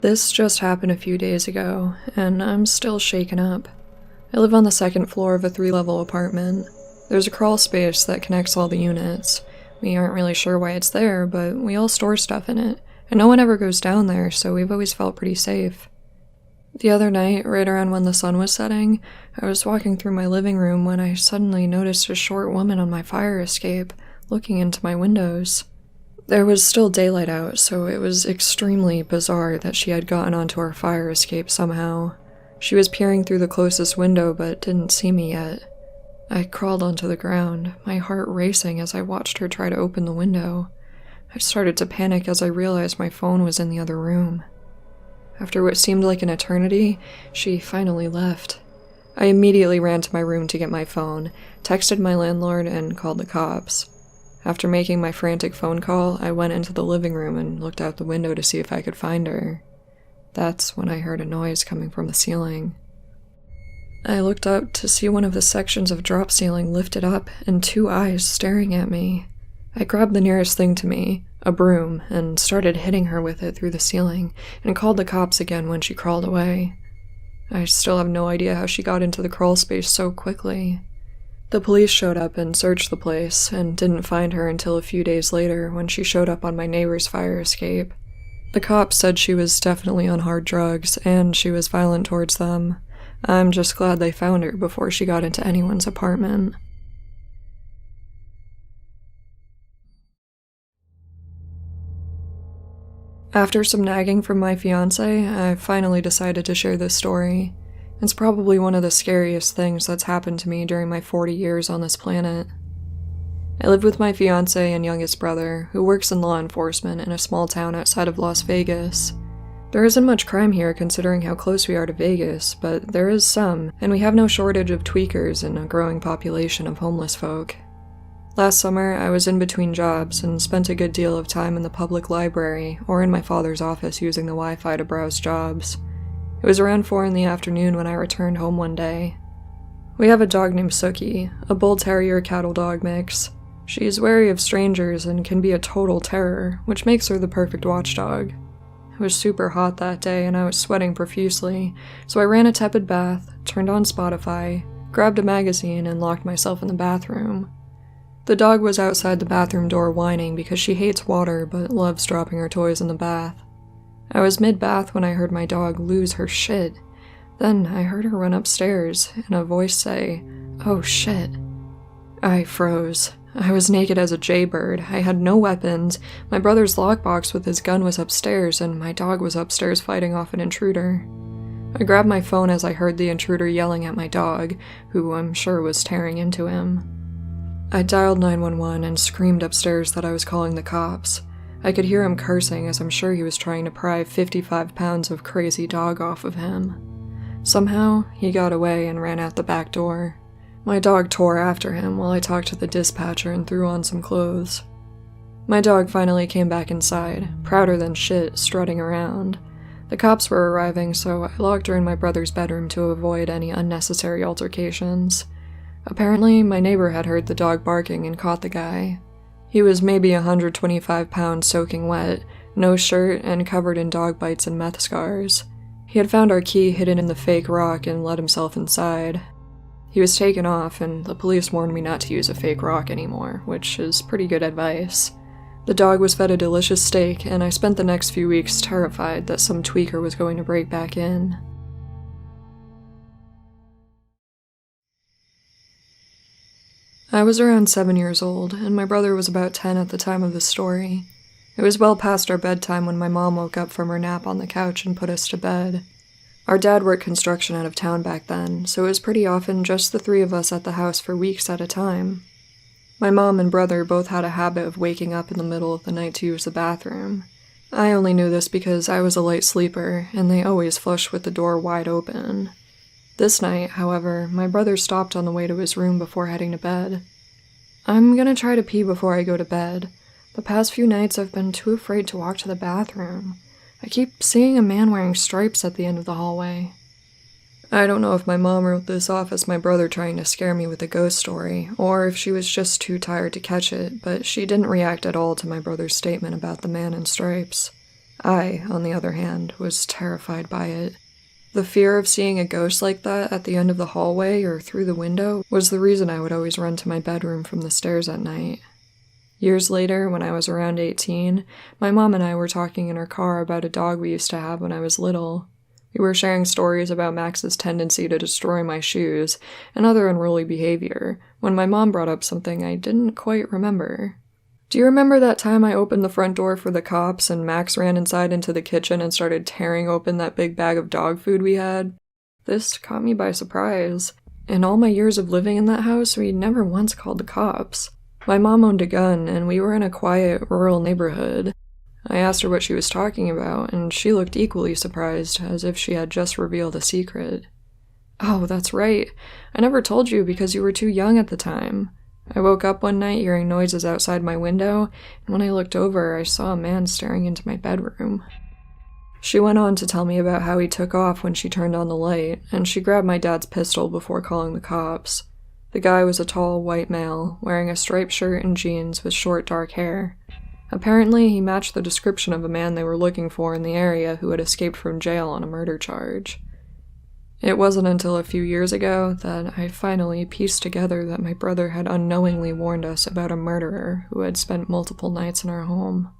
This just happened a few days ago, and I'm still shaken up. I live on the second floor of a 3-level apartment. There's a crawl space that connects all the units. We aren't really sure why it's there, but we all store stuff in it, and no one ever goes down there, so we've always felt pretty safe. The other night, right around when the sun was setting, I was walking through my living room when I suddenly noticed a short woman on my fire escape, looking into my windows. There was still daylight out, so it was extremely bizarre that she had gotten onto our fire escape somehow. She was peering through the closest window but didn't see me yet. I crawled onto the ground, my heart racing as I watched her try to open the window. I started to panic as I realized my phone was in the other room. After what seemed like an eternity, she finally left. I immediately ran to my room to get my phone, texted my landlord, and called the cops. After making my frantic phone call, I went into the living room and looked out the window to see if I could find her. That's when I heard a noise coming from the ceiling. I looked up to see one of the sections of drop ceiling lifted up and 2 eyes staring at me. I grabbed the nearest thing to me, a broom, and started hitting her with it through the ceiling, and called the cops again when she crawled away. I still have no idea how she got into the crawl space so quickly. The police showed up and searched the place, and didn't find her until a few days later when she showed up on my neighbor's fire escape. The cops said she was definitely on hard drugs, and she was violent towards them. I'm just glad they found her before she got into anyone's apartment. After some nagging from my fiancé, I finally decided to share this story. It's probably one of the scariest things that's happened to me during my 40 years on this planet. I live with my fiancé and youngest brother, who works in law enforcement in a small town outside of Las Vegas. There isn't much crime here considering how close we are to Vegas, but there is some, and we have no shortage of tweakers and a growing population of homeless folk. Last summer, I was in between jobs and spent a good deal of time in the public library or in my father's office using the Wi-Fi to browse jobs. It was around 4 in the afternoon when I returned home one day. We have a dog named Sookie, a bull terrier cattle dog mix. She's wary of strangers and can be a total terror, which makes her the perfect watchdog. It was super hot that day and I was sweating profusely, so I ran a tepid bath, turned on Spotify, grabbed a magazine, and locked myself in the bathroom. The dog was outside the bathroom door whining because she hates water but loves dropping her toys in the bath. I was mid-bath when I heard my dog lose her shit. Then I heard her run upstairs and a voice say, "Oh shit." I froze. I was naked as a jaybird. I had no weapons. My brother's lockbox with his gun was upstairs, and my dog was upstairs fighting off an intruder. I grabbed my phone as I heard the intruder yelling at my dog, who I'm sure was tearing into him. I dialed 911 and screamed upstairs that I was calling the cops. I could hear him cursing as I'm sure he was trying to pry 55 pounds of crazy dog off of him. Somehow, he got away and ran out the back door. My dog tore after him while I talked to the dispatcher and threw on some clothes. My dog finally came back inside, prouder than shit, strutting around. The cops were arriving, so I locked her in my brother's bedroom to avoid any unnecessary altercations. Apparently, my neighbor had heard the dog barking and caught the guy. He was maybe 125 pounds soaking wet, no shirt, and covered in dog bites and meth scars. He had found our key hidden in the fake rock and let himself inside. He was taken off, and the police warned me not to use a fake rock anymore, which is pretty good advice. The dog was fed a delicious steak, and I spent the next few weeks terrified that some tweaker was going to break back in. I was around 7 years old, and my brother was about 10 at the time of the story. It was well past our bedtime when my mom woke up from her nap on the couch and put us to bed. Our dad worked construction out of town back then, so it was pretty often just the 3 of us at the house for weeks at a time. My mom and brother both had a habit of waking up in the middle of the night to use the bathroom. I only knew this because I was a light sleeper, and they always flushed with the door wide open. This night, however, my brother stopped on the way to his room before heading to bed. "I'm gonna try to pee before I go to bed. The past few nights I've been too afraid to walk to the bathroom. I keep seeing a man wearing stripes at the end of the hallway." I don't know if my mom wrote this off as my brother trying to scare me with a ghost story, or if she was just too tired to catch it, but she didn't react at all to my brother's statement about the man in stripes. I, on the other hand, was terrified by it. The fear of seeing a ghost like that at the end of the hallway or through the window was the reason I would always run to my bedroom from the stairs at night. Years later, when I was around 18, my mom and I were talking in our car about a dog we used to have when I was little. We were sharing stories about Max's tendency to destroy my shoes and other unruly behavior, when my mom brought up something I didn't quite remember. Do you remember that time I opened the front door for the cops and Max ran inside into the kitchen and started tearing open that big bag of dog food we had? This caught me by surprise. In all my years of living in that house, we never once called the cops. My mom owned a gun, and we were in a quiet, rural neighborhood. I asked her what she was talking about, and she looked equally surprised, as if she had just revealed a secret. Oh, that's right. I never told you because you were too young at the time. I woke up one night hearing noises outside my window, and when I looked over, I saw a man staring into my bedroom. She went on to tell me about how he took off when she turned on the light, and she grabbed my dad's pistol before calling the cops. The guy was a tall, white male, wearing a striped shirt and jeans with short, dark hair. Apparently, he matched the description of a man they were looking for in the area who had escaped from jail on a murder charge. It wasn't until a few years ago that I finally pieced together that my brother had unknowingly warned us about a murderer who had spent multiple nights in our home.